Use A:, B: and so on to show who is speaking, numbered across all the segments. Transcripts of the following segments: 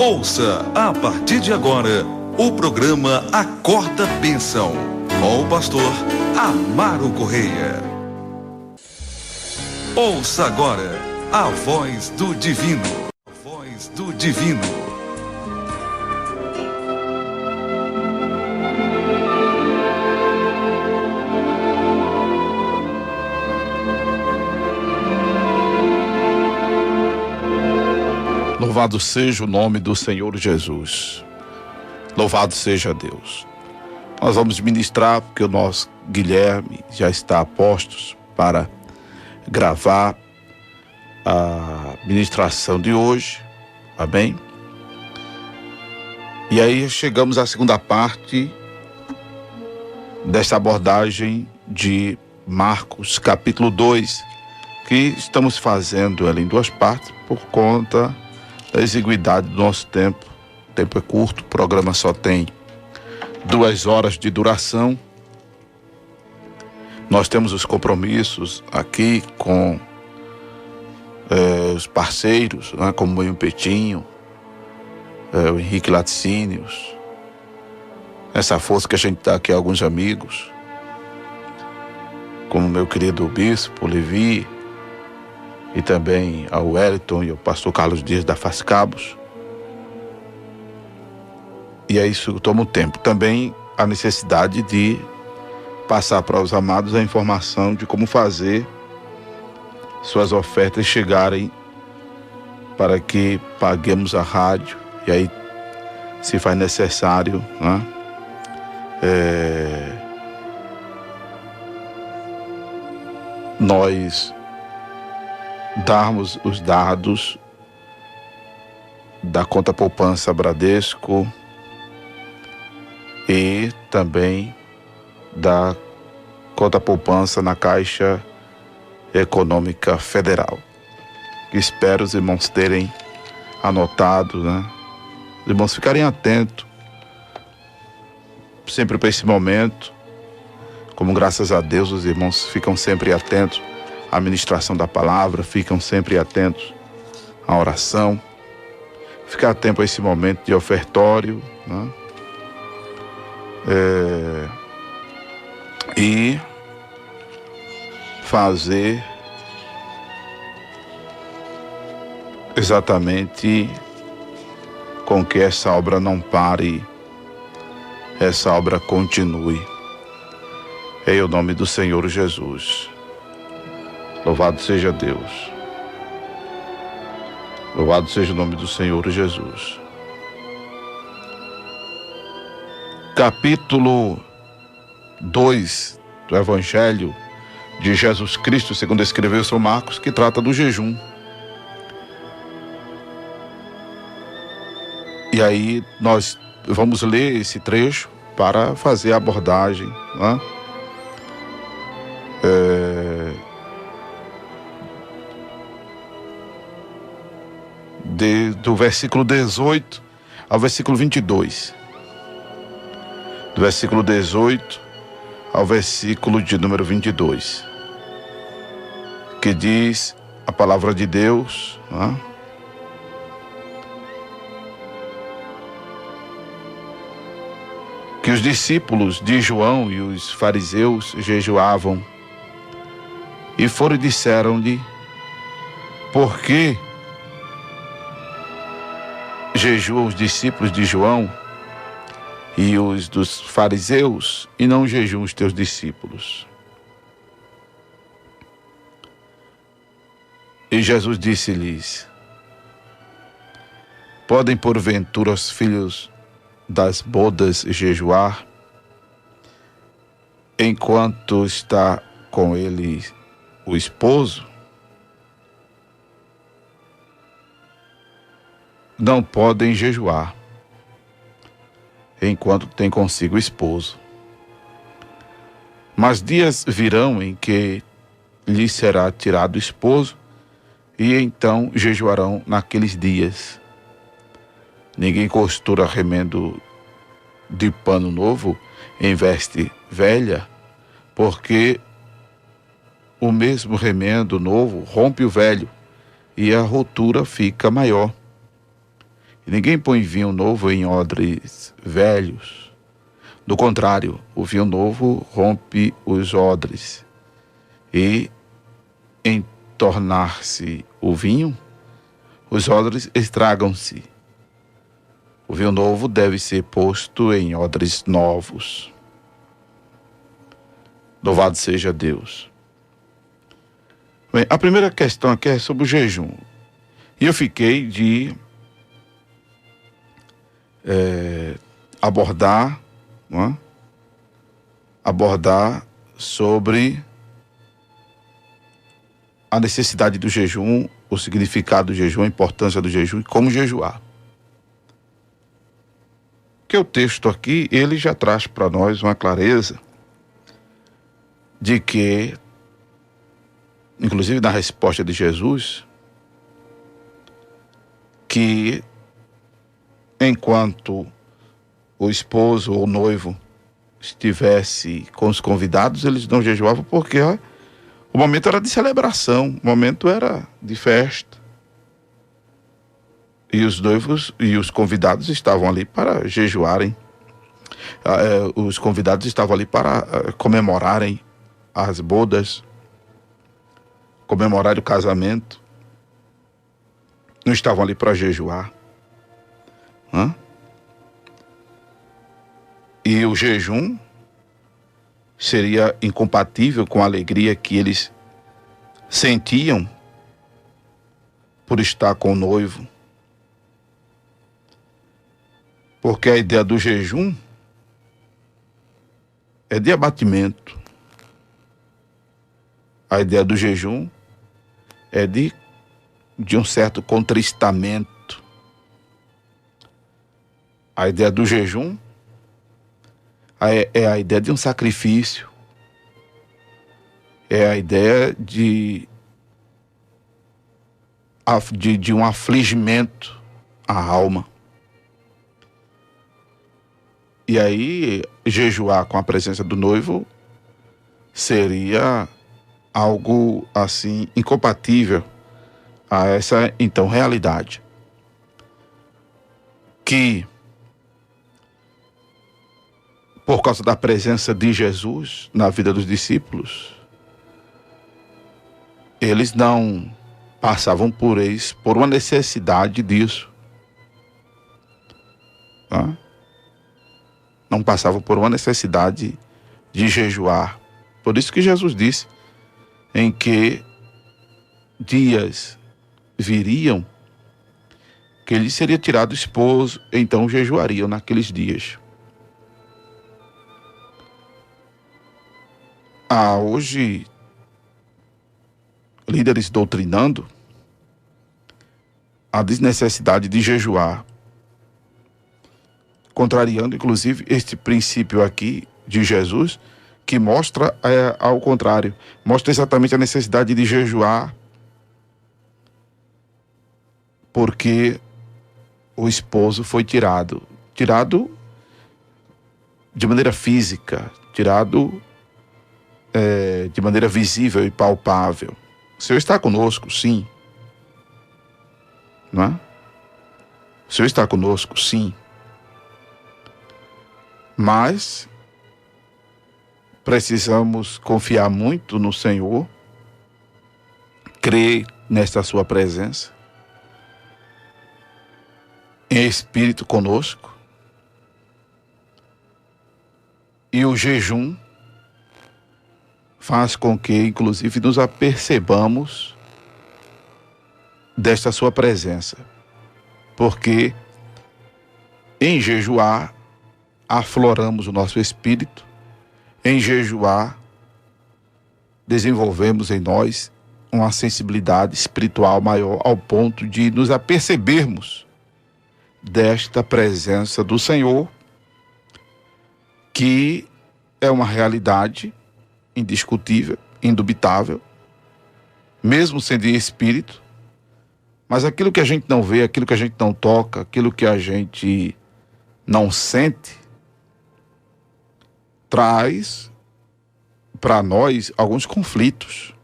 A: Ouça a partir de agora o programa Acorda Bênção, com o pastor Amaro Correia. Ouça agora a voz do divino. A voz do divino.
B: Louvado seja o nome do Senhor Jesus. Louvado seja Deus. Nós vamos ministrar, porque o nosso Guilherme já está a postos para gravar a ministração de hoje. Amém? E aí chegamos à segunda parte desta abordagem de Marcos, capítulo 2, que estamos fazendo ela em duas partes por conta da exiguidade do nosso tempo. O tempo é curto, o programa só tem 2 horas de duração. Nós temos os compromissos aqui com os parceiros, né, como o Petinho, o Henrique Laticínios, essa força que a gente dá aqui a alguns amigos, como o meu querido bispo Levi, e também ao Wellington e ao pastor Carlos Dias da Faz Cabos. E é isso que toma um tempo. Também a necessidade de passar para os amados a informação de como fazer suas ofertas chegarem para que paguemos a rádio. E aí, se faz necessário, né, nós darmos os dados da conta poupança Bradesco e também da conta poupança na Caixa Econômica Federal. Espero os irmãos terem anotado, né? Os irmãos ficarem atentos sempre para esse momento, como graças a Deus os irmãos ficam sempre atentos à ministração da palavra, ficam sempre atentos à oração, ficar atento a esse momento de ofertório, né? E fazer exatamente com que essa obra não pare, essa obra continue. Em o nome do Senhor Jesus. Louvado seja Deus. Louvado seja o nome do Senhor Jesus. Capítulo 2 do Evangelho de Jesus Cristo, segundo escreveu São Marcos, que trata do jejum. E aí nós vamos ler esse trecho para fazer a abordagem, né? Do versículo 18 ao versículo 22. Do versículo 18 ao versículo de número 22. Que diz a palavra de Deus, né? Que os discípulos de João e os fariseus jejuavam. E foram e disseram-lhe: por que jejuam os discípulos de João e os dos fariseus, e não jejuam os teus discípulos? E Jesus disse-lhes: podem porventura os filhos das bodas jejuar, enquanto está com ele o esposo? Não podem jejuar enquanto tem consigo o esposo. Mas dias virão em que lhe será tirado o esposo, e então jejuarão naqueles dias. Ninguém costura remendo de pano novo em veste velha, porque o mesmo remendo novo rompe o velho, e a rotura fica maior. E ninguém põe vinho novo em odres velhos. Do contrário, o vinho novo rompe os odres. E, em tornar-se o vinho, os odres estragam-se. O vinho novo deve ser posto em odres novos. Louvado seja Deus. Bem, a primeira questão aqui é sobre o jejum. E eu fiquei de abordar sobre a necessidade do jejum, o significado do jejum, a importância do jejum e como jejuar. Que o texto aqui, ele já traz para nós uma clareza de que, inclusive na resposta de Jesus, que enquanto o esposo ou o noivo estivesse com os convidados, eles não jejuavam porque o momento era de celebração, o momento era de festa. E os noivos e os convidados estavam ali para jejuarem. Os convidados estavam ali para comemorarem as bodas, comemorar o casamento. Não estavam ali para jejuar. E o jejum seria incompatível com a alegria que eles sentiam por estar com o noivo. Porque a ideia do jejum é de abatimento. A ideia do jejum é de um certo contristamento. A ideia do jejum é a ideia de um sacrifício. É a ideia de um afligimento à alma. E aí, jejuar com a presença do noivo seria algo assim incompatível a essa então realidade. Que por causa da presença de Jesus na vida dos discípulos, eles não passavam por uma necessidade disso. Não passavam por uma necessidade de jejuar. Por isso que Jesus disse em que dias viriam que lhe seria tirado o esposo, então jejuariam naqueles dias. Hoje, líderes doutrinando a desnecessidade de jejuar, contrariando inclusive este princípio aqui de Jesus, que mostra ao contrário, mostra exatamente a necessidade de jejuar, porque o esposo foi tirado de maneira física, tirado de maneira visível e palpável. O Senhor está conosco, sim. Não é? O Senhor está conosco, sim. Mas precisamos confiar muito no Senhor, crer nesta sua presença, em espírito conosco. E o jejum faz com que, inclusive, nos apercebamos desta sua presença. Porque em jejuar, afloramos o nosso espírito. Em jejuar, desenvolvemos em nós uma sensibilidade espiritual maior, ao ponto de nos apercebermos desta presença do Senhor, que é uma realidade indiscutível, indubitável, mesmo sendo em espírito, mas aquilo que a gente não vê, aquilo que a gente não toca, aquilo que a gente não sente, traz para nós alguns conflitos.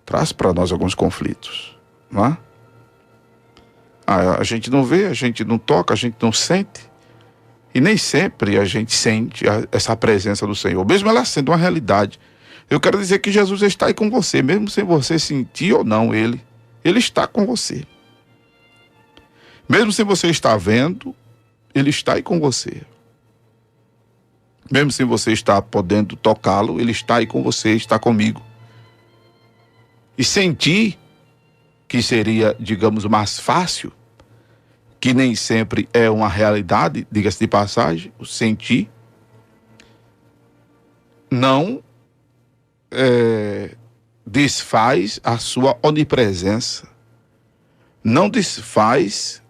B: Traz para nós alguns conflitos, não é? A gente não vê, a gente não toca, a gente não sente. E nem sempre a gente sente essa presença do Senhor, mesmo ela sendo uma realidade. Eu quero dizer que Jesus está aí com você, mesmo sem você sentir ou não Ele está com você. Mesmo sem você estar vendo, Ele está aí com você. Mesmo sem você estar podendo tocá-lo, Ele está aí com você, está comigo. E sentir, que seria, digamos, mais fácil, que nem sempre é uma realidade, diga-se de passagem, o sentir, não desfaz a sua onipresença, não desfaz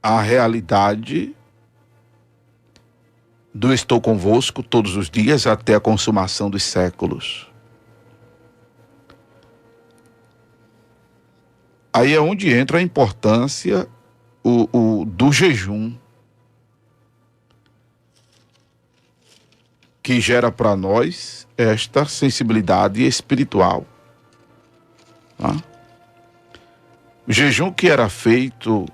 B: a realidade do estou convosco todos os dias até a consumação dos séculos. Aí é onde entra a importância do jejum, que gera para nós esta sensibilidade espiritual. Tá? O jejum que era feito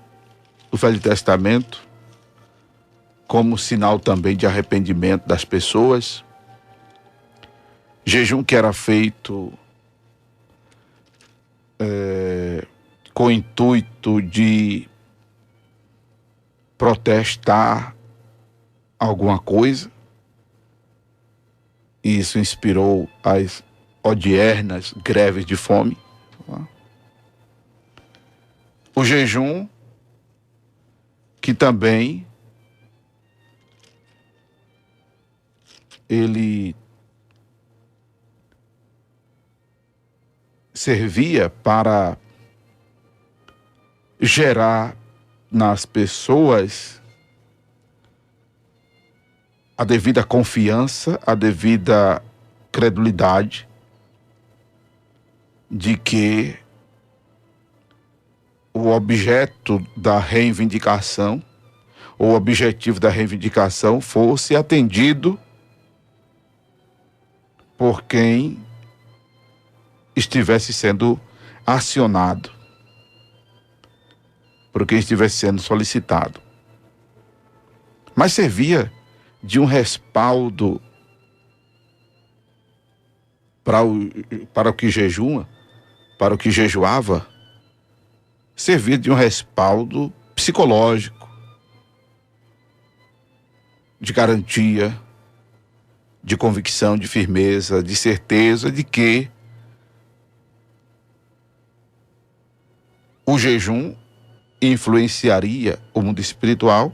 B: no Velho Testamento, como sinal também de arrependimento das pessoas, jejum que era feito com o intuito de protestar alguma coisa. E isso inspirou as odiernas greves de fome. O jejum que também ele servia para gerar nas pessoas a devida confiança, a devida credulidade de que o objeto da reivindicação, ou o objetivo da reivindicação fosse atendido por quem estivesse sendo acionado, por quem estivesse sendo solicitado. Mas servia de um respaldo para o que jejua, para o que jejuava, servia de um respaldo psicológico, de garantia, de convicção, de firmeza, de certeza de que o jejum influenciaria o mundo espiritual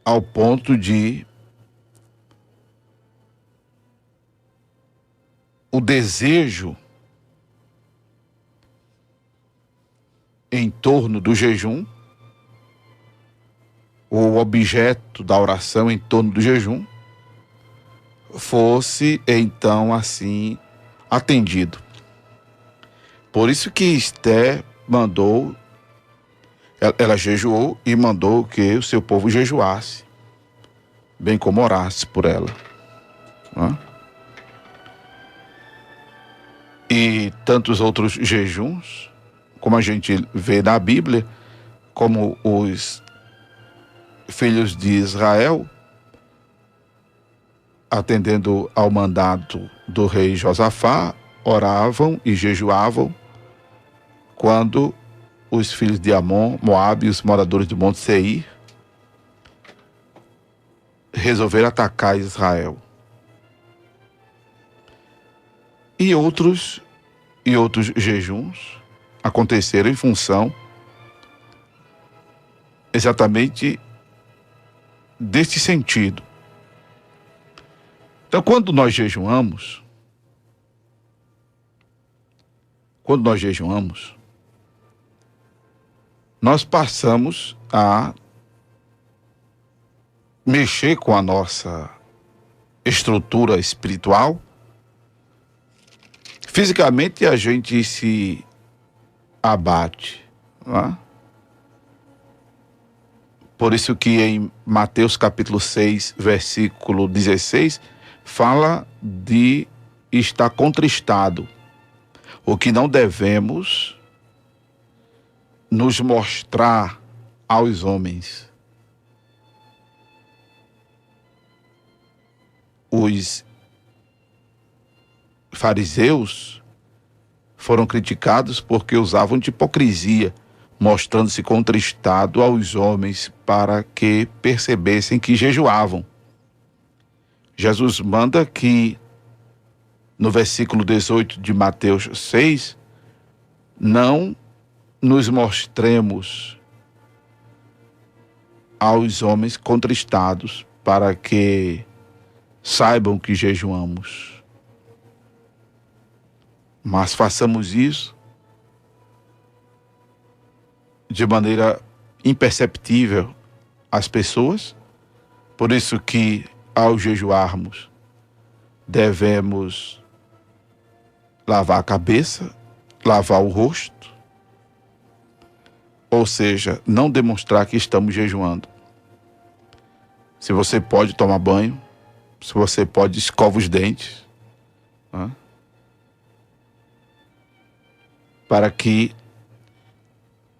B: ao ponto de o desejo em torno do jejum, o objeto da oração em torno do jejum, fosse então assim atendido. Por isso que Esté mandou, ela jejuou e mandou que o seu povo jejuasse, bem como orasse por ela. E tantos outros jejuns, como a gente vê na Bíblia, como os filhos de Israel, atendendo ao mandato do rei Josafá, oravam e jejuavam quando os filhos de Amon, Moabe e os moradores do Monte Seir resolveram atacar Israel. E outros jejuns aconteceram em função exatamente deste sentido. Então, quando nós jejuamos, nós passamos a mexer com a nossa estrutura espiritual. Fisicamente a gente se abate, não é? Por isso que em Mateus capítulo 6, versículo 16, fala de estar contristado. o que não devemos nos mostrar aos homens. Os fariseus foram criticados porque usavam de hipocrisia, mostrando-se contristado aos homens para que percebessem que jejuavam. Jesus manda que, no versículo 18 de Mateus 6, não nos mostremos aos homens contristados para que saibam que jejuamos. Mas façamos isso de maneira imperceptível às pessoas. Por isso que, ao jejuarmos, devemos lavar a cabeça, lavar o rosto, ou seja, não demonstrar que estamos jejuando. Se você pode tomar banho, se você pode, escova os dentes, né? Para que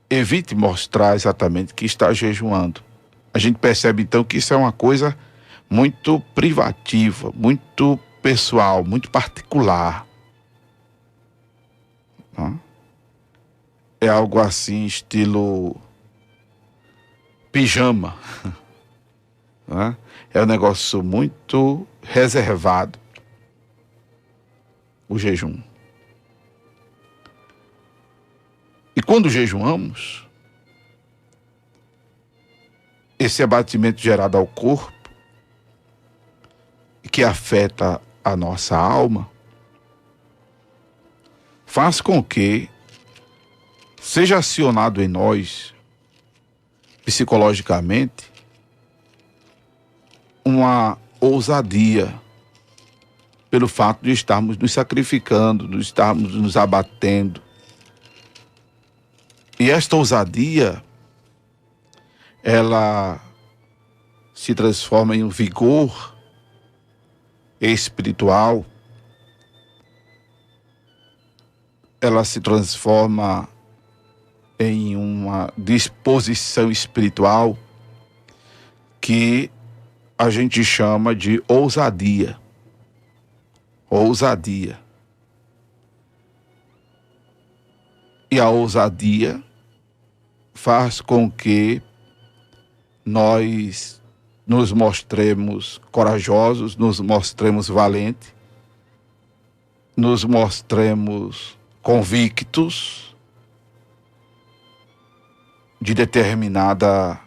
B: evite mostrar exatamente que está jejuando. A gente percebe então que isso é uma coisa muito privativa, muito pessoal, muito particular. Né? É algo assim, estilo pijama. Né? É um negócio muito reservado, o jejum. E quando jejuamos, esse abatimento gerado ao corpo, que afeta a nossa alma, faz com que seja acionado em nós, psicologicamente, uma ousadia, pelo fato de estarmos nos sacrificando, de estarmos nos abatendo. E esta ousadia, ela se transforma em um vigor espiritual, ela se transforma em uma disposição espiritual que a gente chama de ousadia. Ousadia. E a ousadia faz com que nós nos mostremos corajosos, nos mostremos valentes, nos mostremos convictos de determinada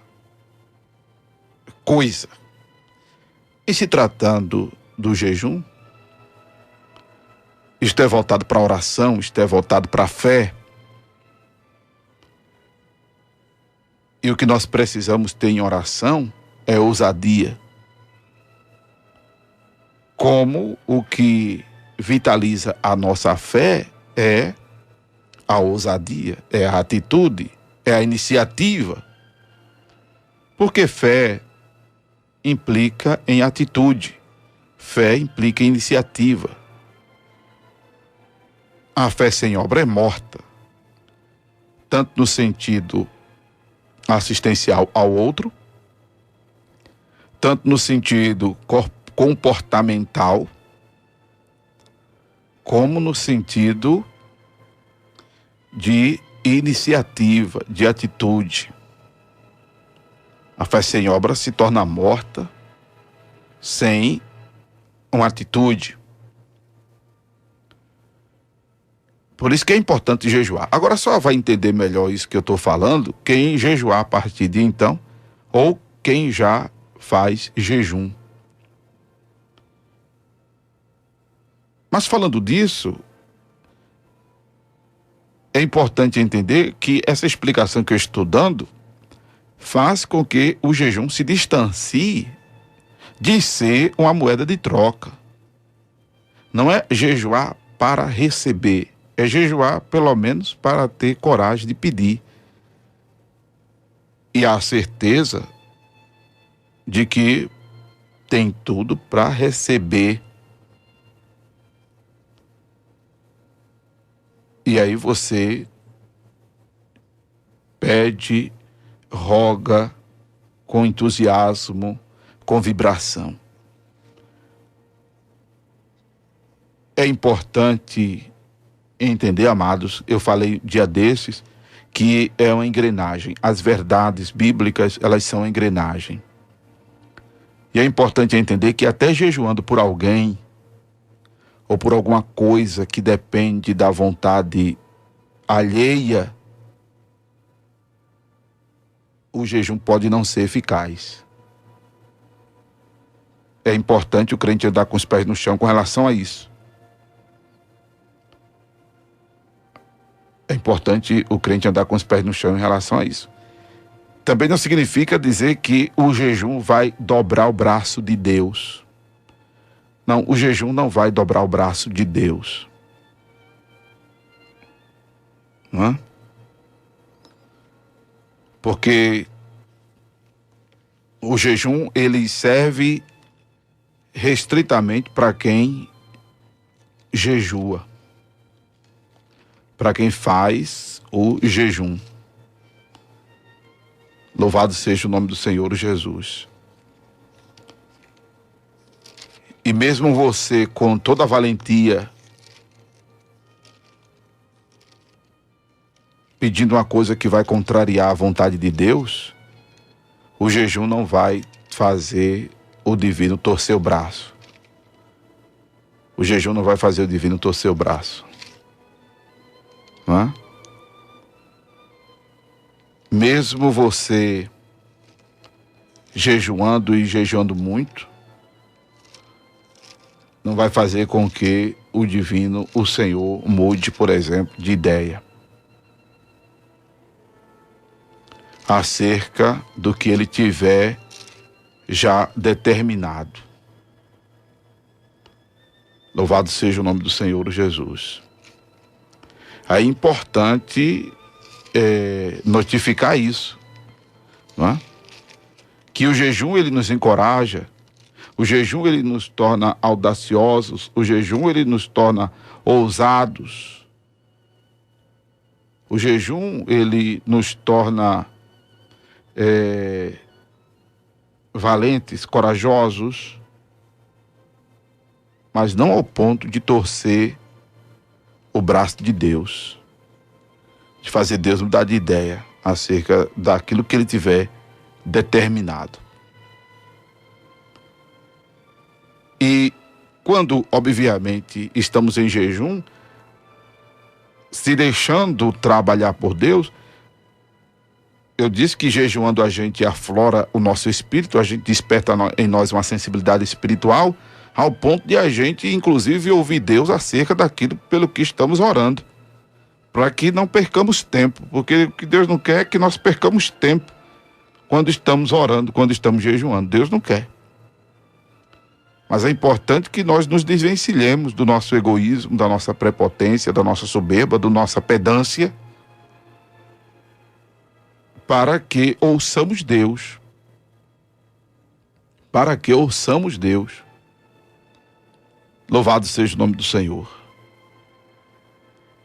B: coisa. E se tratando do jejum, isto é voltado para a oração, isto é voltado para a fé. E o que nós precisamos ter em oração é ousadia. Como o que vitaliza a nossa fé é a ousadia, é a atitude, é a iniciativa. Porque fé implica em atitude, fé implica em iniciativa. A fé sem obra é morta, tanto no sentido assistencial ao outro, tanto no sentido comportamental, como no sentido de iniciativa, de atitude. A fé sem obra se torna morta sem uma atitude. Por isso que é importante jejuar. Agora só vai entender melhor isso que eu estou falando quem jejuar a partir de então, ou quem já faz jejum. Mas falando disso, é importante entender que essa explicação que eu estou dando faz com que o jejum se distancie de ser uma moeda de troca. Não é jejuar para receber, é jejuar pelo menos para ter coragem de pedir. E a certeza de que tem tudo para receber. E aí você pede, roga com entusiasmo, com vibração. É importante entender, amados, eu falei dia desses, que é uma engrenagem. As verdades bíblicas, elas são uma engrenagem. E é importante entender que até jejuando por alguém, ou por alguma coisa que depende da vontade alheia, o jejum pode não ser eficaz. É importante o crente andar com os pés no chão com relação a isso. É importante o crente andar com os pés no chão em relação a isso. Também não significa dizer que o jejum vai dobrar o braço de Deus. Não, o jejum não vai dobrar o braço de Deus. Não é? Porque o jejum, ele serve restritamente para quem jejua, para quem faz o jejum. Louvado seja o nome do Senhor Jesus. E mesmo você, com toda a valentia, pedindo uma coisa que vai contrariar a vontade de Deus, o jejum não vai fazer o divino torcer o braço. O jejum não vai fazer o divino torcer o braço. Não é? Mesmo você jejuando e jejuando muito, não vai fazer com que o divino, o Senhor, mude, por exemplo, de ideia acerca do que ele tiver já determinado. Louvado seja o nome do Senhor Jesus. É importante notificar isso, não é? Que o jejum ele nos encoraja, o jejum ele nos torna audaciosos, o jejum ele nos torna ousados, o jejum ele nos torna valentes, corajosos, mas não ao ponto de torcer o braço de Deus, de fazer Deus mudar de ideia acerca daquilo que ele tiver determinado. E quando, obviamente, estamos em jejum, se deixando trabalhar por Deus, eu disse que jejuando a gente aflora o nosso espírito, a gente desperta em nós uma sensibilidade espiritual, ao ponto de a gente, inclusive, ouvir Deus acerca daquilo pelo que estamos orando, para que não percamos tempo, porque o que Deus não quer é que nós percamos tempo quando estamos orando, quando estamos jejuando. Deus não quer. Mas é importante que nós nos desvencilhemos do nosso egoísmo, da nossa prepotência, da nossa soberba, da nossa pedância, para que ouçamos Deus. Para que ouçamos Deus. Louvado seja o nome do Senhor.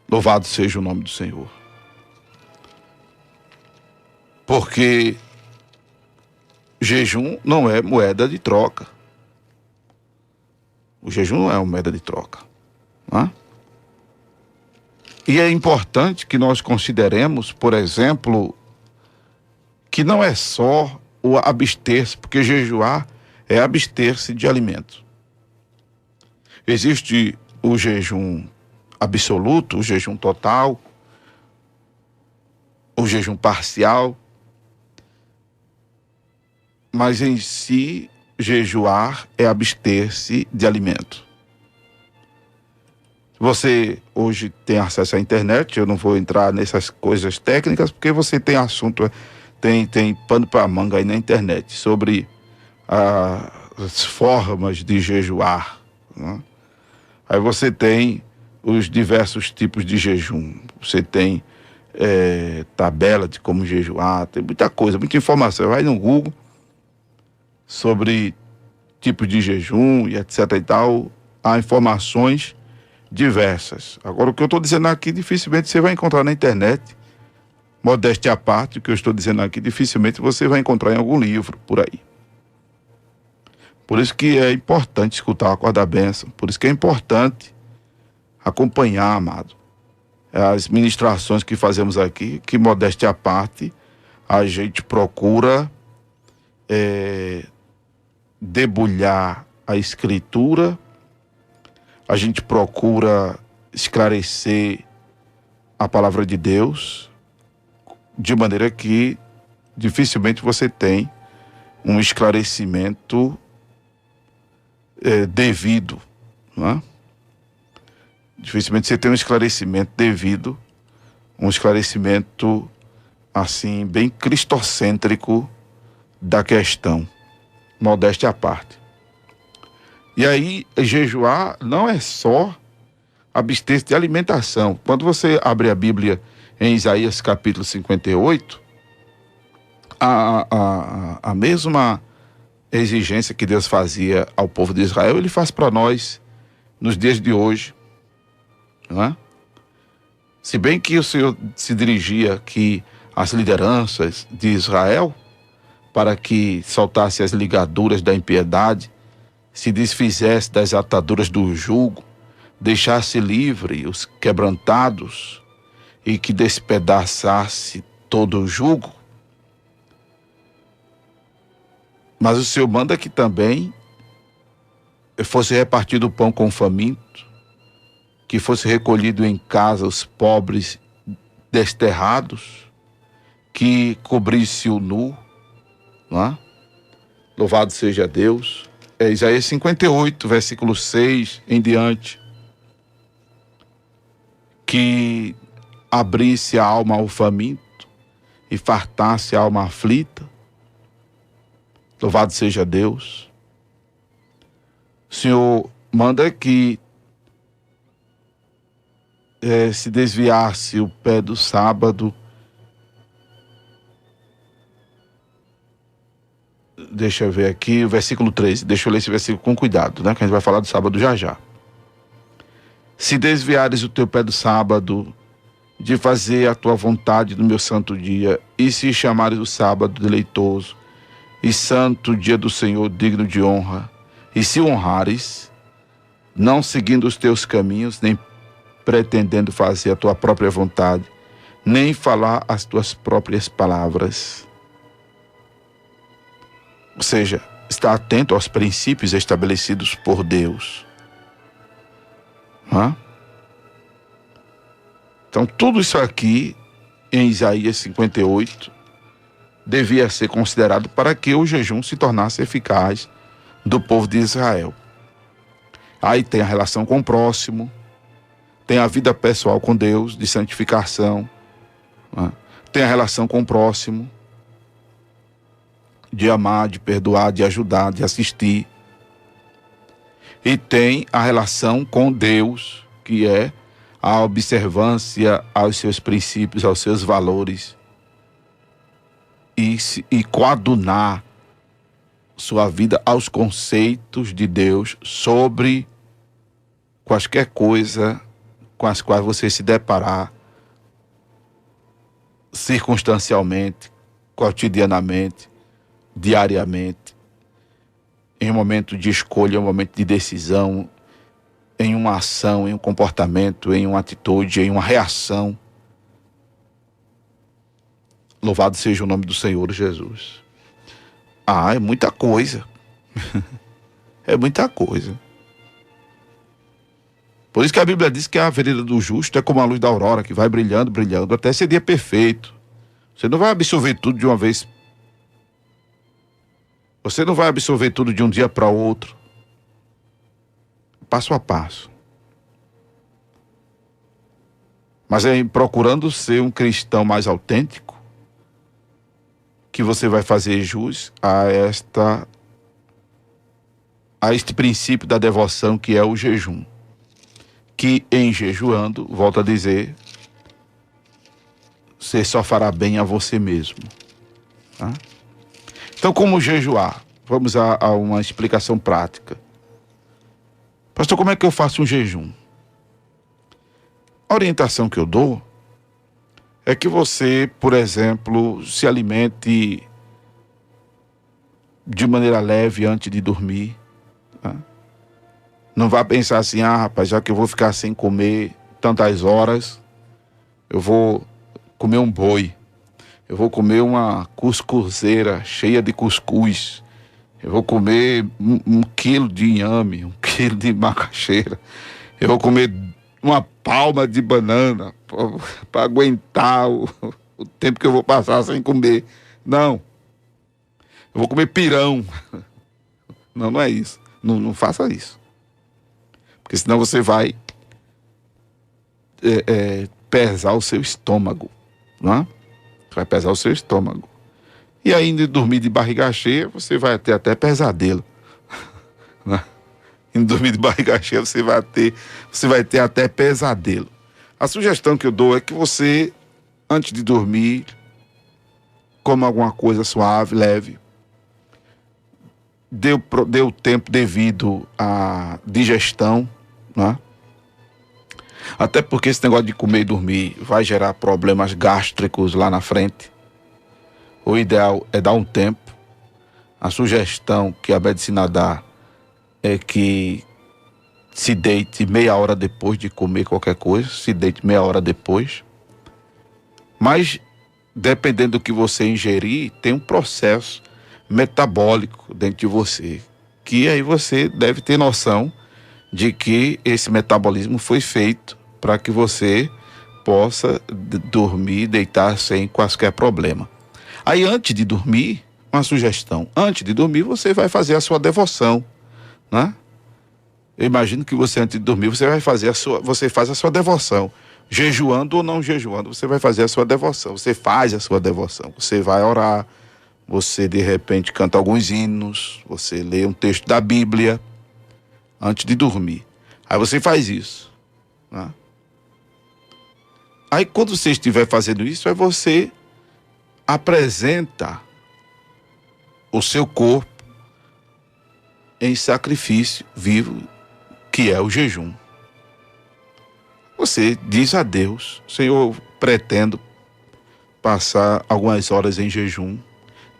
B: Louvado seja o nome do Senhor. Porque jejum não é moeda de troca. O jejum não é uma moeda de troca. Não é? E é importante que nós consideremos, por exemplo, que não é só o abster-se, porque jejuar é abster-se de alimento. Existe o jejum absoluto, o jejum total, o jejum parcial, mas em si, jejuar é abster-se de alimento. Você hoje tem acesso à internet, eu não vou entrar nessas coisas técnicas, porque você tem assunto, tem pano para manga aí na internet, sobre as formas de jejuar, né? Aí você tem os diversos tipos de jejum, você tem tabela de como jejuar, tem muita coisa, muita informação. Vai no Google sobre tipos de jejum e etc e tal, há informações diversas. Agora, o que eu estou dizendo aqui, dificilmente você vai encontrar na internet. Modéstia à parte, o que eu estou dizendo aqui, dificilmente você vai encontrar em algum livro por aí. Por isso que é importante escutar a Corda Bênção. Por isso que é importante acompanhar, amado, as ministrações que fazemos aqui, que modéstia à parte, a gente procura debulhar a Escritura, a gente procura esclarecer a palavra de Deus, de maneira que dificilmente você tem um esclarecimento devido, não é? Dificilmente você tem um esclarecimento devido, um esclarecimento assim, bem cristocêntrico da questão, modéstia à parte. E aí, jejuar não é só abster-se de alimentação. Quando você abre a Bíblia em Isaías capítulo 58, a mesma exigência que Deus fazia ao povo de Israel, ele faz para nós nos dias de hoje, não é? Se bem que o Senhor se dirigia aqui às lideranças de Israel para que soltasse as ligaduras da impiedade, se desfizesse das ataduras do jugo, deixasse livre os quebrantados e que despedaçasse todo o jugo. Mas o Senhor manda que também fosse repartido o pão com o faminto, que fosse recolhido em casa os pobres desterrados, que cobrisse o nu, não é? Louvado seja Deus. É Isaías 58, versículo 6 em diante. Que abrisse a alma ao faminto e fartasse a alma aflita. Louvado seja Deus. O Senhor manda que se desviasse o pé do sábado. Deixa eu ver aqui o versículo 13. Deixa eu ler esse versículo com cuidado, né? Que a gente vai falar do sábado já já. Se desviares o teu pé do sábado, de fazer a tua vontade no meu santo dia, e se chamares o sábado deleitoso, e santo dia do Senhor digno de honra, e se honrares, não seguindo os teus caminhos, nem pretendendo fazer a tua própria vontade, nem falar as tuas próprias palavras. Ou seja, está atento aos princípios estabelecidos por Deus. Então, tudo isso aqui, em Isaías 58, devia ser considerado para que o jejum se tornasse eficaz do povo de Israel. Aí tem a relação com o próximo, tem a vida pessoal com Deus, de santificação, tem a relação com o próximo, de amar, de perdoar, de ajudar, de assistir. E tem a relação com Deus, que é a observância aos seus princípios, aos seus valores, e coadunar sua vida aos conceitos de Deus sobre quaisquer coisa com as quais você se deparar circunstancialmente, cotidianamente, diariamente, em um momento de escolha, em um momento de decisão, em uma ação, em um comportamento, em uma atitude, em uma reação. Louvado seja o nome do Senhor Jesus. É muita coisa. É muita coisa. Por isso que a Bíblia diz que a vereda do justo é como a luz da aurora, que vai brilhando, brilhando, até ser dia perfeito. Você não vai absorver tudo de uma vez. Você não vai absorver tudo de um dia para o outro. Passo a passo. Mas é procurando ser um cristão mais autêntico que você vai fazer jus a este princípio da devoção, que é o jejum. Que em jejuando, volto a dizer, você só fará bem a você mesmo. Tá? Então, como jejuar? Vamos a uma explicação prática. Pastor, como é que eu faço um jejum? A orientação que eu dou é que você, por exemplo, se alimente de maneira leve antes de dormir. Né? Não vá pensar assim, rapaz, já que eu vou ficar sem comer tantas horas, eu vou comer um boi, eu vou comer uma cuscuzeira cheia de cuscuz, eu vou comer um quilo de inhame, 1 quilo de macaxeira, eu vou comer uma palma de banana para aguentar o tempo que eu vou passar sem comer. Não, eu vou comer pirão. Não, não é isso. Não faça isso. Porque senão você vai pesar o seu estômago, não é? Vai pesar o seu estômago. E ainda dormir de barriga cheia, você vai ter até pesadelo. Né? E dormir de barriga cheia, você vai ter até pesadelo. A sugestão que eu dou é que você, antes de dormir, coma alguma coisa suave, leve. Dê o tempo devido à digestão, né? Até porque esse negócio de comer e dormir vai gerar problemas gástricos lá na frente. O ideal é dar um tempo. A sugestão que a medicina dá é que se deite meia hora depois de comer qualquer coisa, se deite meia hora depois. Mas, dependendo do que você ingerir, tem um processo metabólico dentro de você, que aí você deve ter noção de que esse metabolismo foi feito para que você possa dormir, deitar sem qualquer problema. Aí, antes de dormir, uma sugestão, antes de dormir você vai fazer a sua devoção, né? Eu imagino que você, antes de dormir, você faz a sua devoção, jejuando ou não jejuando, você vai fazer a sua devoção, você faz a sua devoção, você vai orar, você de repente canta alguns hinos, você lê um texto da Bíblia antes de dormir. Aí você faz isso, né? Aí quando você estiver fazendo isso, aí você apresenta o seu corpo em sacrifício vivo, que é o jejum. Você diz a Deus: Senhor, eu pretendo passar algumas horas em jejum,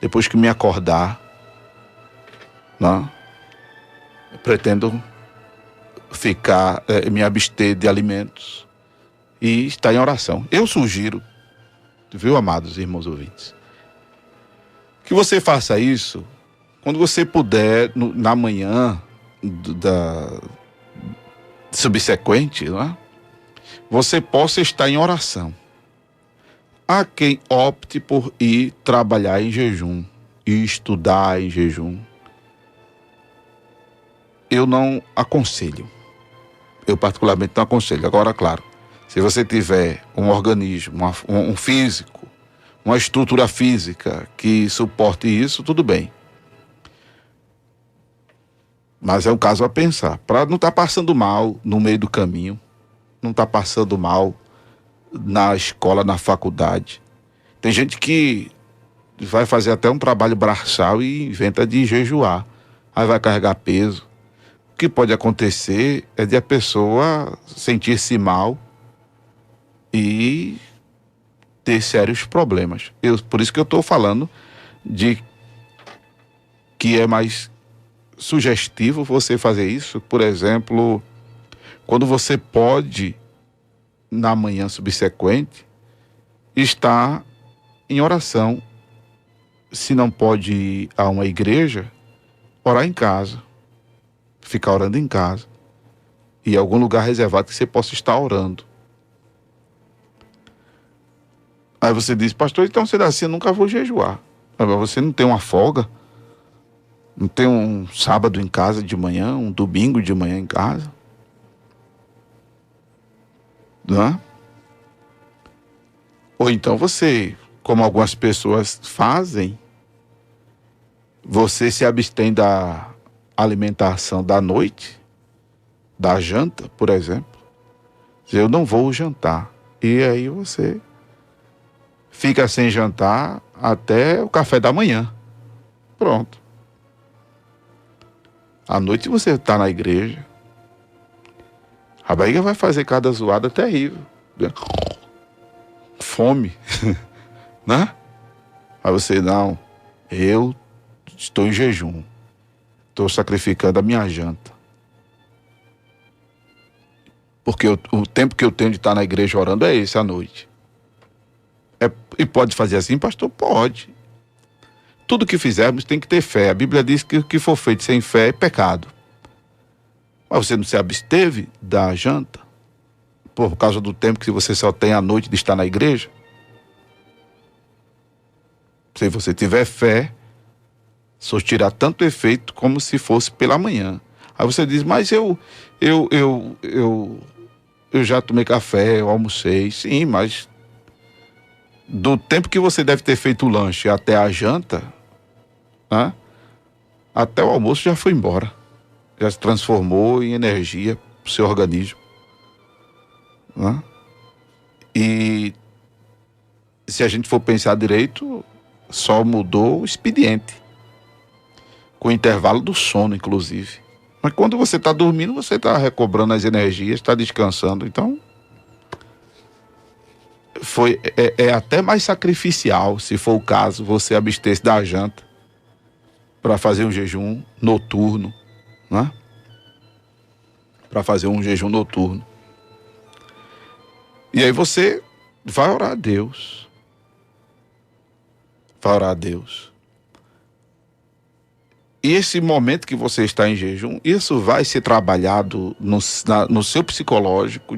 B: depois que me acordar, né? Eu pretendo me abster de alimentos e estar em oração. Eu sugiro, viu, amados irmãos ouvintes, que você faça isso quando você puder, na manhã subsequente, não é? Você possa estar em oração. Há quem opte por ir trabalhar em jejum e estudar em jejum. Eu não aconselho. Eu particularmente não aconselho. Agora, claro, se você tiver um organismo, um físico, uma estrutura física que suporte isso, tudo bem. Mas é um caso a pensar. Para não estar passando mal no meio do caminho, não estar passando mal na escola, na faculdade. Tem gente que vai fazer até um trabalho braçal e inventa de jejuar. Aí vai carregar peso. O que pode acontecer é de a pessoa sentir-se mal e ter sérios problemas. Por isso que eu estou falando de que é mais sugestivo você fazer isso, por exemplo, quando você pode, na manhã subsequente, estar em oração. Se não pode ir a uma igreja, orar em casa, ficar orando em casa, e em algum lugar reservado que você possa estar orando. Aí você diz: pastor, então se dá assim, eu nunca vou jejuar. Mas você não tem uma folga? Não tem um sábado em casa de manhã, um domingo de manhã em casa? Não é? Ou então você, como algumas pessoas fazem, você se abstém da alimentação da noite, da janta, por exemplo. Eu não vou jantar. E aí você fica sem jantar até o café da manhã. Pronto. À noite você está na igreja. A barriga vai fazer cada zoada terrível. fome, né? Aí você, não, eu estou em jejum, estou sacrificando a minha janta. Porque o tempo que eu tenho de estar na igreja orando é esse, à noite. E pode fazer assim, pastor? Pode. Tudo que fizermos tem que ter fé. A Bíblia diz que o que for feito sem fé é pecado. Mas você não se absteve da janta por causa do tempo que você só tem à noite de estar na igreja? Se você tiver fé, surtirá tanto efeito como se fosse pela manhã. Aí você diz, mas eu já tomei café, eu almocei. Sim, mas do tempo que você deve ter feito o lanche até a janta, né, até o almoço já foi embora. Já se transformou em energia para o seu organismo. Né? E se a gente for pensar direito, só mudou o expediente, com o intervalo do sono, inclusive. Mas quando você está dormindo, você está recobrando as energias, está descansando. Então, é até mais sacrificial, se for o caso, você abster-se da janta para fazer um jejum noturno, né? Para fazer um jejum noturno. E aí você vai orar a Deus. Vai orar a Deus. E esse momento que você está em jejum, isso vai ser trabalhado no seu psicológico,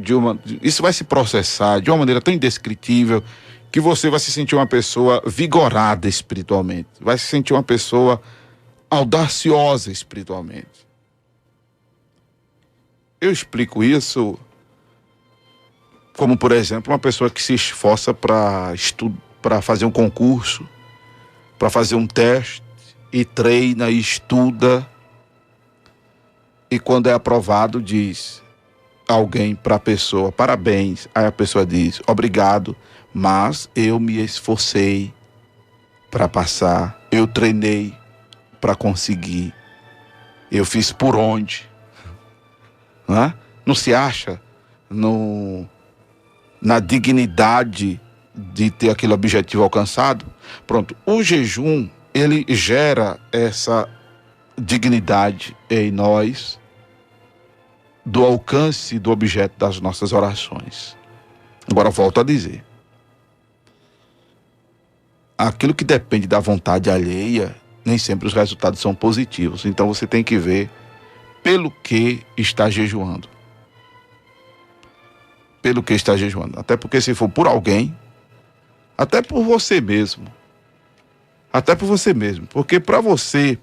B: isso vai se processar de uma maneira tão indescritível que você vai se sentir uma pessoa vigorada espiritualmente, vai se sentir uma pessoa audaciosa espiritualmente. Eu explico isso como, por exemplo, uma pessoa que se esforça para fazer um concurso, para fazer um teste, e treina, e estuda, e quando é aprovado diz alguém para a pessoa, parabéns, aí a pessoa diz, obrigado, mas eu me esforcei para passar, eu treinei para conseguir, eu fiz por onde, né? Não se acha na dignidade de ter aquele objetivo alcançado? Pronto, o jejum, ele gera essa dignidade em nós do alcance do objeto das nossas orações. Agora, volto a dizer, aquilo que depende da vontade alheia, nem sempre os resultados são positivos. Então você tem que ver pelo que está jejuando. Pelo que está jejuando. Até porque se for por alguém, até por você mesmo, porque para você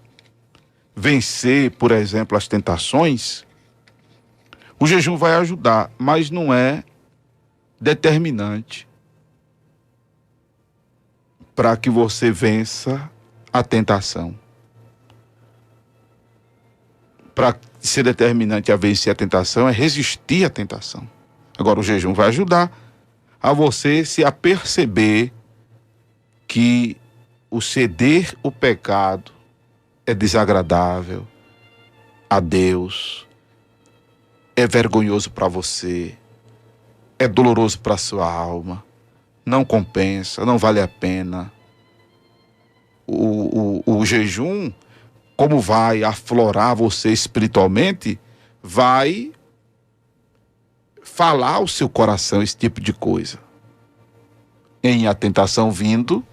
B: vencer, por exemplo, as tentações, o jejum vai ajudar, mas não é determinante para que você vença a tentação. Para ser determinante a vencer a tentação é resistir à tentação. Agora o jejum vai ajudar a você se aperceber que o ceder o pecado é desagradável a Deus, é vergonhoso para você, é doloroso para a sua alma, não compensa, não vale a pena. O jejum, como vai aflorar você espiritualmente, vai falar ao seu coração esse tipo de coisa. Em a tentação vindo,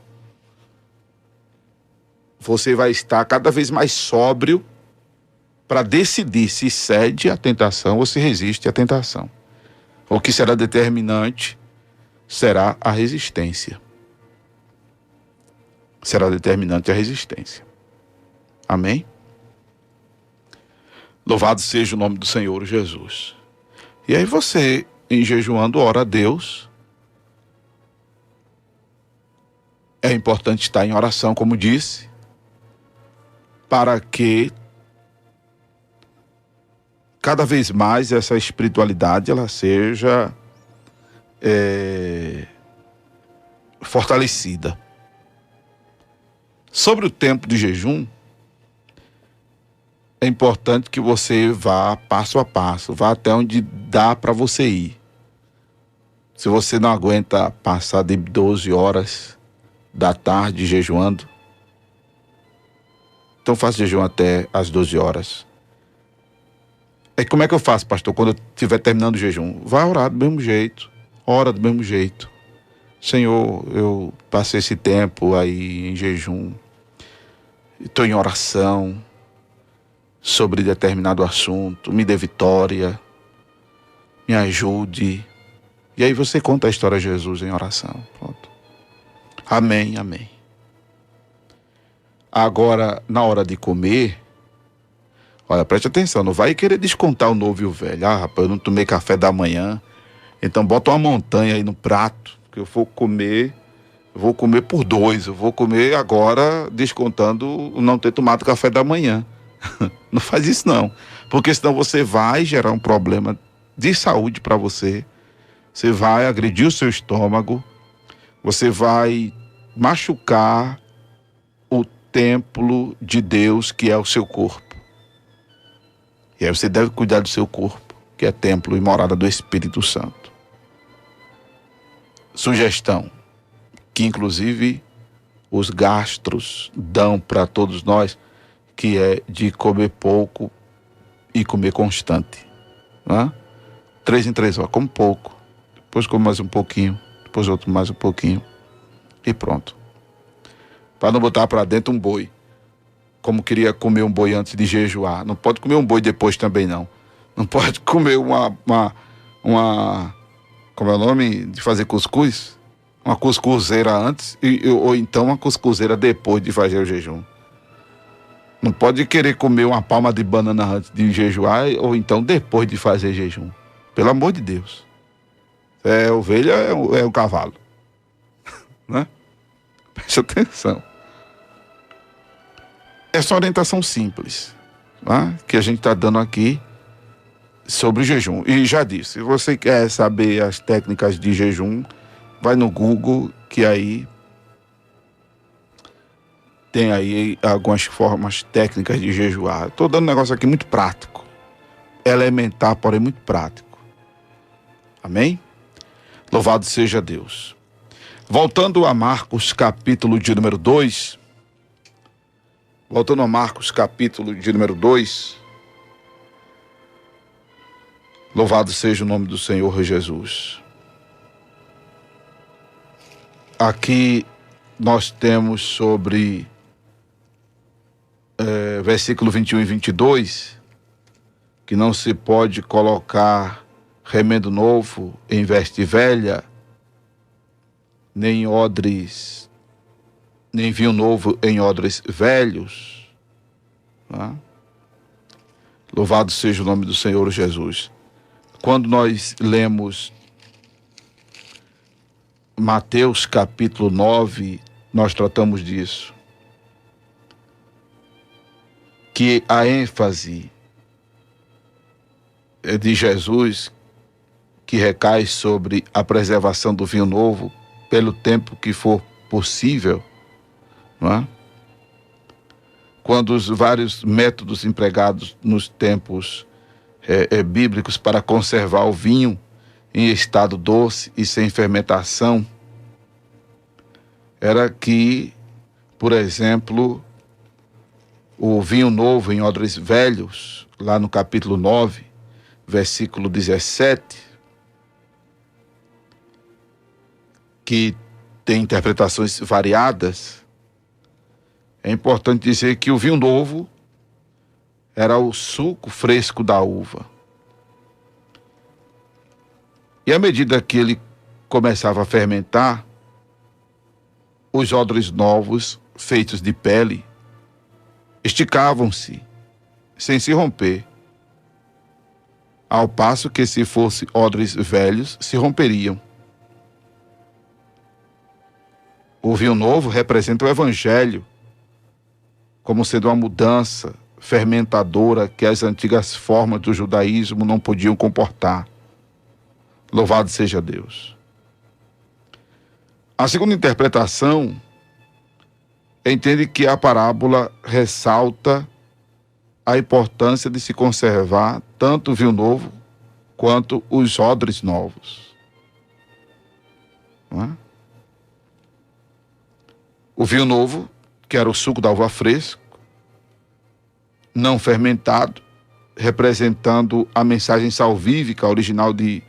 B: você vai estar cada vez mais sóbrio para decidir se cede à tentação ou se resiste à tentação. O que será determinante será a resistência. Será determinante a resistência. Amém? Louvado seja o nome do Senhor Jesus. E aí você, em jejuando, ora a Deus. É importante estar em oração, como disse, para que cada vez mais essa espiritualidade ela seja fortalecida. Sobre o tempo de jejum, é importante que você vá passo a passo, vá até onde dá para você ir. Se você não aguenta passar de 12 horas da tarde jejuando, então faça jejum até as 12 horas. E como é que eu faço, pastor, quando eu estiver terminando o jejum? Vai orar do mesmo jeito, ora do mesmo jeito. Senhor, eu passei esse tempo aí em jejum, estou em oração sobre determinado assunto, me dê vitória, me ajude. E aí você conta a história de Jesus em oração. Pronto. Amém, amém. Agora, na hora de comer, olha, preste atenção, não vai querer descontar o novo e o velho. Ah, rapaz, eu não tomei café da manhã, então bota uma montanha aí no prato, que eu vou comer por 2, eu vou comer agora descontando o não ter tomado café da manhã. Não faz isso não, porque senão você vai gerar um problema de saúde para você, você vai agredir o seu estômago, você vai machucar o templo de Deus, que é o seu corpo. E aí você deve cuidar do seu corpo, que é templo e morada do Espírito Santo. Sugestão, que inclusive os gastros dão para todos nós, que é de comer pouco e comer constante. Né? 3 em 3 horas, come pouco, depois come mais um pouquinho, depois outro mais um pouquinho e pronto. Para não botar para dentro um boi, como queria comer um boi antes de jejuar. Não pode comer um boi depois também não. Não pode comer uma como é o nome de fazer cuscuz? Uma cuscuzeira antes ou então uma cuscuzeira depois de fazer o jejum. Não pode querer comer uma palma de banana antes de jejuar ou então depois de fazer jejum. Pelo amor de Deus. É ovelha, é um cavalo. Né? Preste atenção. Essa orientação simples, né, que a gente está dando aqui sobre o jejum. E já disse, se você quer saber as técnicas de jejum, vai no Google, que aí tem aí algumas formas técnicas de jejuar. Estou dando um negócio aqui muito prático, elementar, porém muito prático. Amém? Louvado seja Deus. Voltando a Marcos, capítulo de número 2. Voltando a Marcos, capítulo de número 2. Louvado seja o nome do Senhor Jesus. Aqui nós temos sobre versículo 21 e 22, que não se pode colocar remendo novo em veste velha, nem odres, nem vinho novo em odres velhos. Tá? Louvado seja o nome do Senhor Jesus. Quando nós lemos Mateus capítulo 9, nós tratamos disso. Que a ênfase de Jesus, que recai sobre a preservação do vinho novo, pelo tempo que for possível, não é? Quando os vários métodos empregados nos tempos bíblicos para conservar o vinho em estado doce e sem fermentação, era que, por exemplo, o vinho novo em odres velhos, lá no capítulo 9, versículo 17, que tem interpretações variadas, é importante dizer que o vinho novo era o suco fresco da uva. E à medida que ele começava a fermentar, os odres novos, feitos de pele, esticavam-se, sem se romper, ao passo que, se fossem odres velhos, se romperiam. O vinho novo representa o Evangelho, como sendo uma mudança fermentadora que as antigas formas do judaísmo não podiam comportar. Louvado seja Deus. A segunda interpretação entende que a parábola ressalta a importância de se conservar tanto o vinho novo quanto os odres novos. não é? O vinho novo, que era o suco da uva fresco, não fermentado, representando a mensagem salvífica original de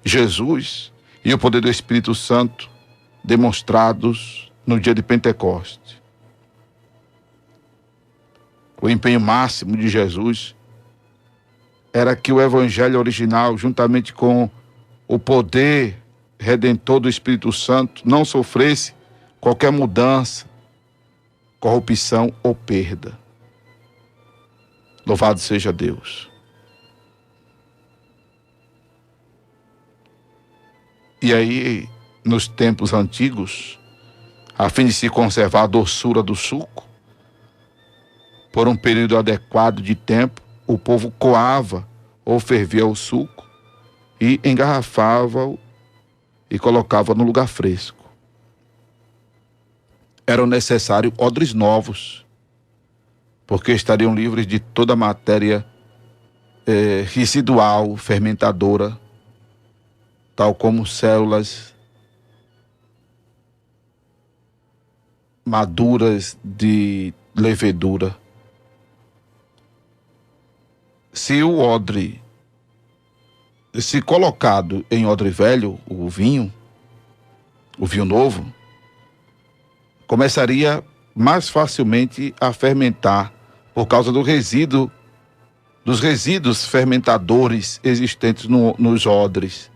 B: Jesus e o poder do Espírito Santo demonstrados no dia de Pentecostes. O empenho máximo de Jesus era que o evangelho original, juntamente com o poder redentor do Espírito Santo, não sofresse qualquer mudança, corrupção ou perda. Louvado seja Deus. E aí, nos tempos antigos, a fim de se conservar a doçura do suco, por um período adequado de tempo, o povo coava ou fervia o suco e engarrafava-o e colocava no lugar fresco. Eram necessários odres novos, porque estariam livres de toda a matéria residual, fermentadora, tal como células maduras de levedura. Se o odre, se colocado em odre velho, o vinho novo, começaria mais facilmente a fermentar por causa dos resíduos fermentadores existentes nos odres.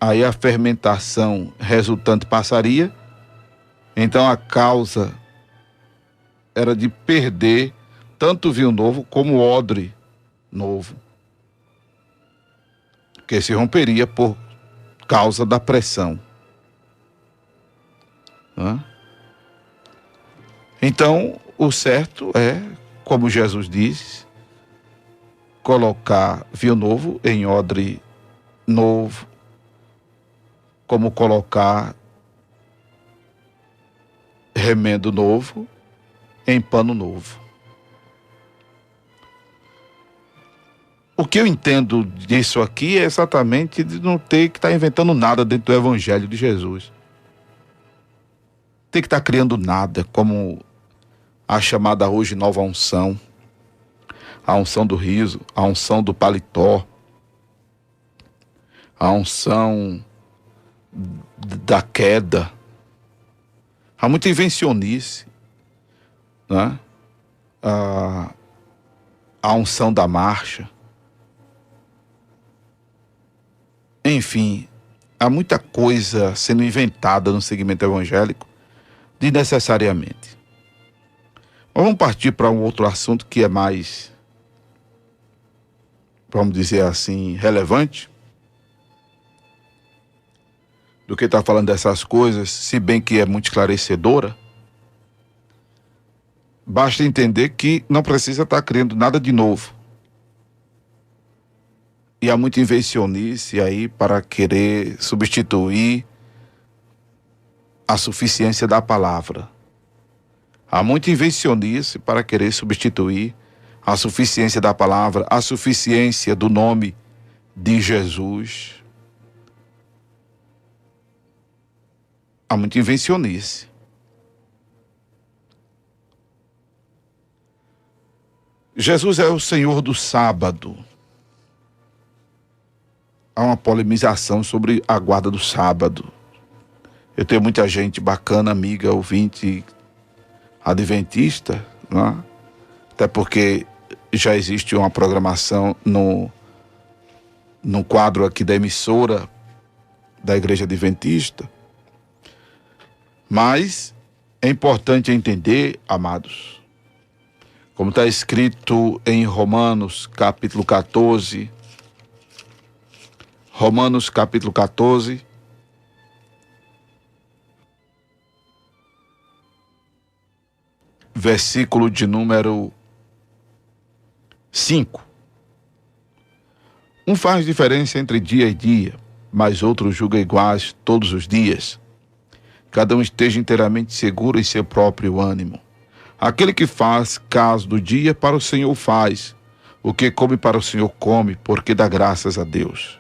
B: Aí a fermentação resultante passaria, então a causa era de perder tanto o vinho novo como o odre novo, que se romperia por causa da pressão. Então, o certo é, como Jesus diz, colocar vinho novo em odre novo, como colocar remendo novo em pano novo. O que eu entendo disso aqui é exatamente de não ter que estar inventando nada dentro do Evangelho de Jesus. Tem que estar criando nada, como a chamada hoje nova unção, a unção do riso, a unção do paletó, a unção da queda. Há muita invencionice, né? A unção da marcha. Enfim, há muita coisa sendo inventada no segmento evangélico desnecessariamente. Mas vamos partir para um outro assunto que é mais, vamos dizer assim, relevante do que estar falando dessas coisas, se bem que é muito esclarecedora. Basta entender que não precisa estar criando nada de novo. E há muita invencionice aí para querer substituir a suficiência da palavra. Há muita invencionice para querer substituir a suficiência da palavra, a suficiência do nome de Jesus. Há muita invencionice. Jesus é o Senhor do sábado. Há uma polemização sobre a guarda do sábado. Eu tenho muita gente bacana, amiga, ouvinte, adventista, né? Até porque já existe uma programação no quadro aqui da emissora da Igreja Adventista. Mas é importante entender, amados, como está escrito em Romanos capítulo 14, versículo de número 5. Um faz diferença entre dia e dia, mas outro julga iguais todos os dias. Cada um esteja inteiramente seguro em seu próprio ânimo. Aquele que faz caso do dia, para o Senhor faz. O que come, para o Senhor come, porque dá graças a Deus.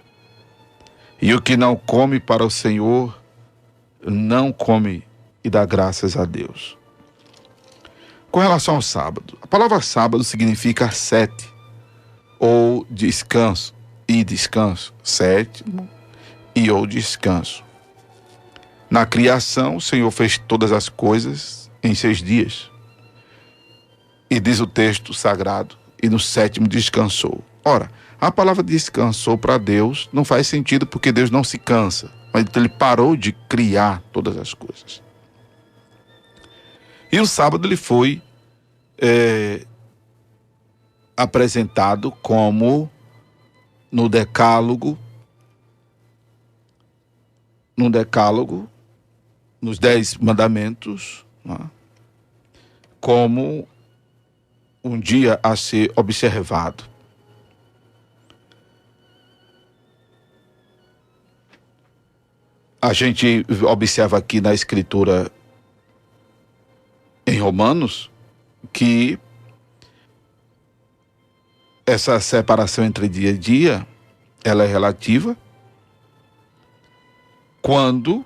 B: E o que não come para o Senhor, não come e dá graças a Deus. Com relação ao sábado, a palavra sábado significa 7, ou descanso, e descanso, 7 e ou descanso. Na criação, o Senhor fez todas as coisas em 6 dias. E diz o texto sagrado, e no 7º descansou. Ora, a palavra descansou para Deus não faz sentido porque Deus não se cansa, mas ele parou de criar todas as coisas. E o sábado ele foi apresentado como no decálogo, nos 10 mandamentos, né, como um dia a ser observado. A gente observa aqui na Escritura em Romanos que essa separação entre dia e dia, ela é relativa quando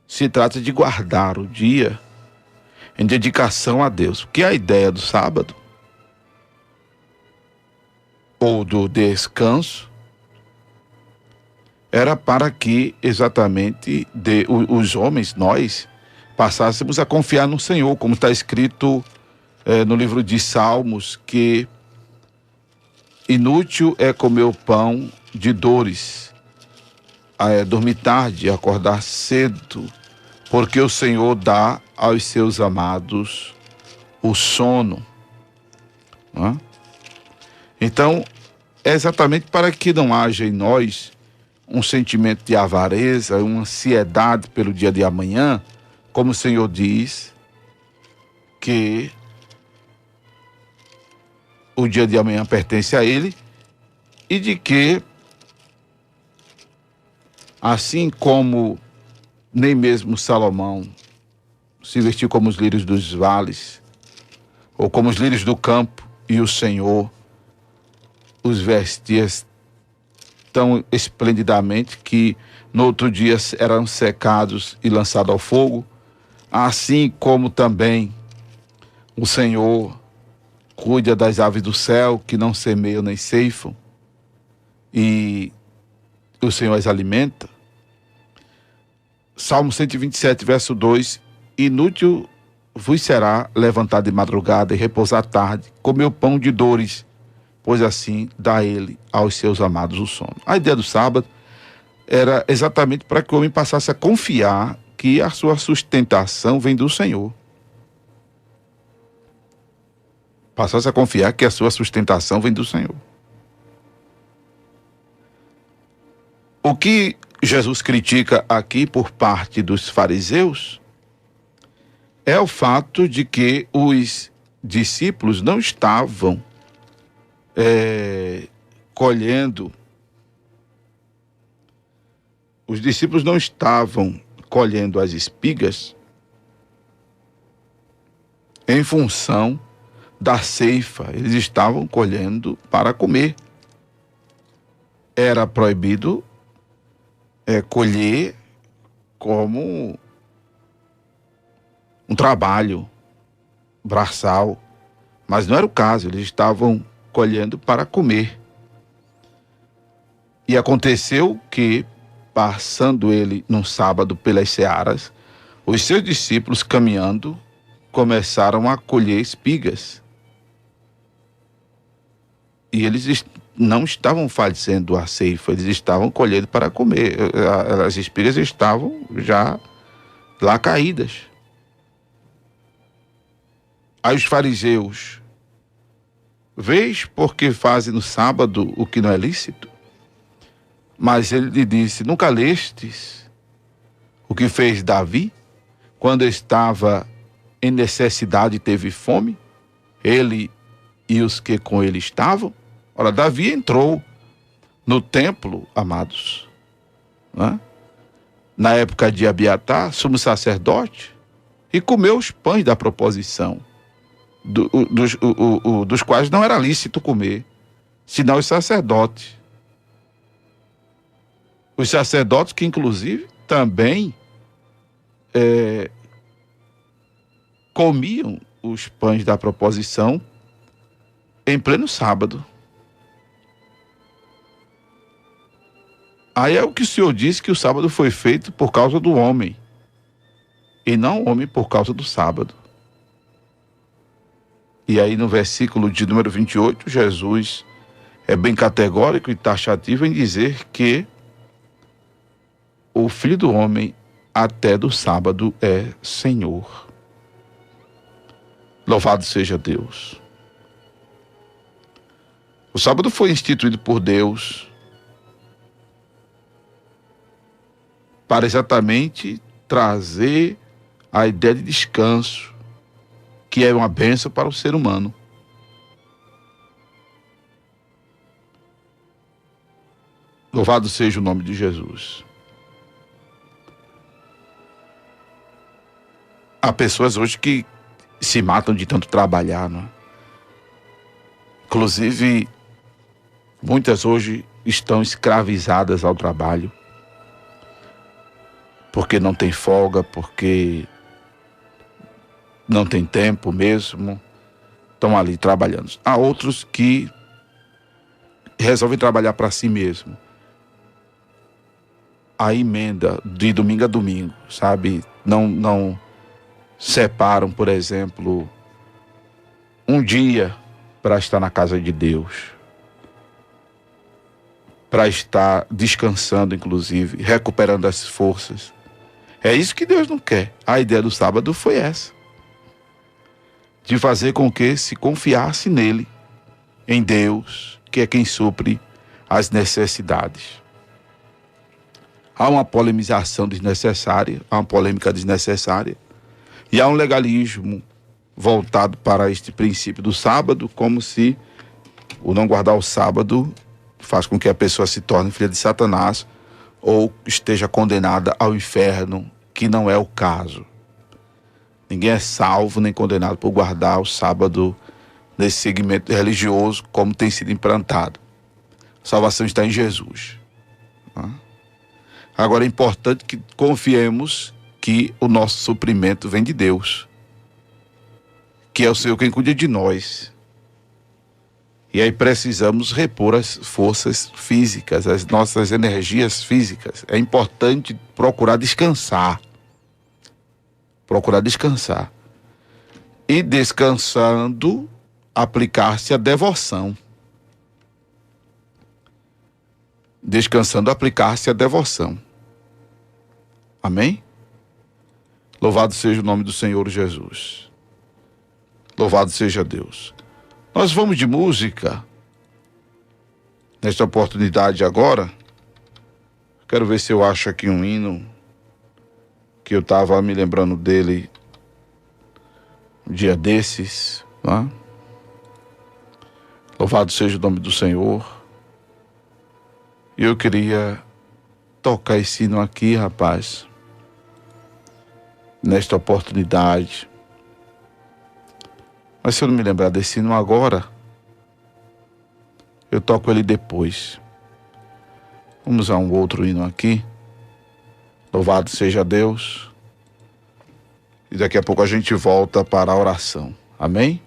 B: se trata de guardar o dia em dedicação a Deus. Porque a ideia do sábado ou do descanso era para que exatamente os homens, nós, passássemos a confiar no Senhor, como está escrito no livro de Salmos, que inútil é comer o pão de dores, dormir tarde, acordar cedo, porque o Senhor dá aos seus amados o sono. Não é? Então, é exatamente para que não haja em nós um sentimento de avareza, uma ansiedade pelo dia de amanhã, como o Senhor diz que o dia de amanhã pertence a Ele, e de que, assim como nem mesmo Salomão se vestiu como os lírios dos vales, ou como os lírios do campo, e o Senhor os vestia tão esplendidamente que no outro dia eram secados e lançados ao fogo, assim como também o Senhor cuida das aves do céu, que não semeiam nem ceifam, e o Senhor as alimenta. Salmo 127, verso 2: inútil vos será levantar de madrugada e repousar tarde, comer o pão de dores, pois assim dá ele aos seus amados o sono. A ideia do sábado era exatamente para que o homem passasse a confiar que a sua sustentação vem do Senhor. Passasse a confiar que a sua sustentação vem do Senhor. O que Jesus critica aqui por parte dos fariseus é o fato de que os discípulos não estavam colhendo, os discípulos não estavam colhendo as espigas em função da ceifa, eles estavam colhendo para comer. Era proibido colher como um trabalho braçal, mas não era o caso, eles estavam colhendo para comer. E aconteceu que, passando ele num sábado pelas searas, os seus discípulos, caminhando, começaram a colher espigas. E eles não estavam fazendo a ceifa, eles estavam colhendo para comer. As espigas estavam já lá caídas. Aí os fariseus: vês porque fazem no sábado o que não é lícito? Mas ele lhe disse: nunca lestes o que fez Davi, quando estava em necessidade e teve fome, ele e os que com ele estavam? Ora, Davi entrou no templo, amados, né? Na época de Abiatar, sumo sacerdote, e comeu os pães da proposição, dos quais não era lícito comer, senão os sacerdotes. Os sacerdotes que, inclusive, também comiam os pães da proposição em pleno sábado. Aí é o que o Senhor disse, que o sábado foi feito por causa do homem, e não o homem por causa do sábado. E aí no versículo de número 28, Jesus é bem categórico e taxativo em dizer que o Filho do Homem até do sábado é Senhor. Louvado seja Deus. O sábado foi instituído por Deus para exatamente trazer a ideia de descanso, que é uma bênção para o ser humano. Louvado seja o nome de Jesus. Há pessoas hoje que se matam de tanto trabalhar, não é? Inclusive, muitas hoje estão escravizadas ao trabalho, porque não tem folga, porque não tem tempo mesmo, estão ali trabalhando. Há outros que resolvem trabalhar para si mesmo. A emenda de domingo a domingo, sabe? Não separam, por exemplo, um dia para estar na casa de Deus, para estar descansando, inclusive, recuperando as forças. É isso que Deus não quer. A ideia do sábado foi essa, de fazer com que se confiasse nele, em Deus, que é quem supre as necessidades. Há uma polemização desnecessária, há uma polêmica desnecessária, e há um legalismo voltado para este princípio do sábado, como se o não guardar o sábado faz com que a pessoa se torne filha de Satanás ou esteja condenada ao inferno, que não é o caso. Ninguém é salvo nem condenado por guardar o sábado nesse segmento religioso, como tem sido implantado. A salvação está em Jesus. Agora é importante que confiemos que o nosso suprimento vem de Deus, que é o Senhor quem cuida de nós. E aí precisamos repor as forças físicas, as nossas energias físicas. É importante procurar descansar. Procurar descansar. E descansando, aplicar-se a devoção. Descansando, aplicar-se a devoção. Amém? Louvado seja o nome do Senhor Jesus. Louvado seja Deus. Nós vamos de música nesta oportunidade agora. Quero ver se eu acho aqui um hino que eu estava me lembrando dele um dia desses, não é? Louvado seja o nome do Senhor. E eu queria tocar esse hino aqui, rapaz, nesta oportunidade. Mas se eu não me lembrar desse hino agora, eu toco ele depois. Vamos a um outro hino aqui. Louvado seja Deus. E daqui a pouco a gente volta para a oração. Amém?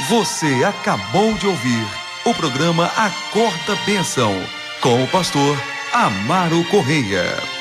A: Você acabou de ouvir o programa Acorda Bênção, com o pastor Amaro Correia.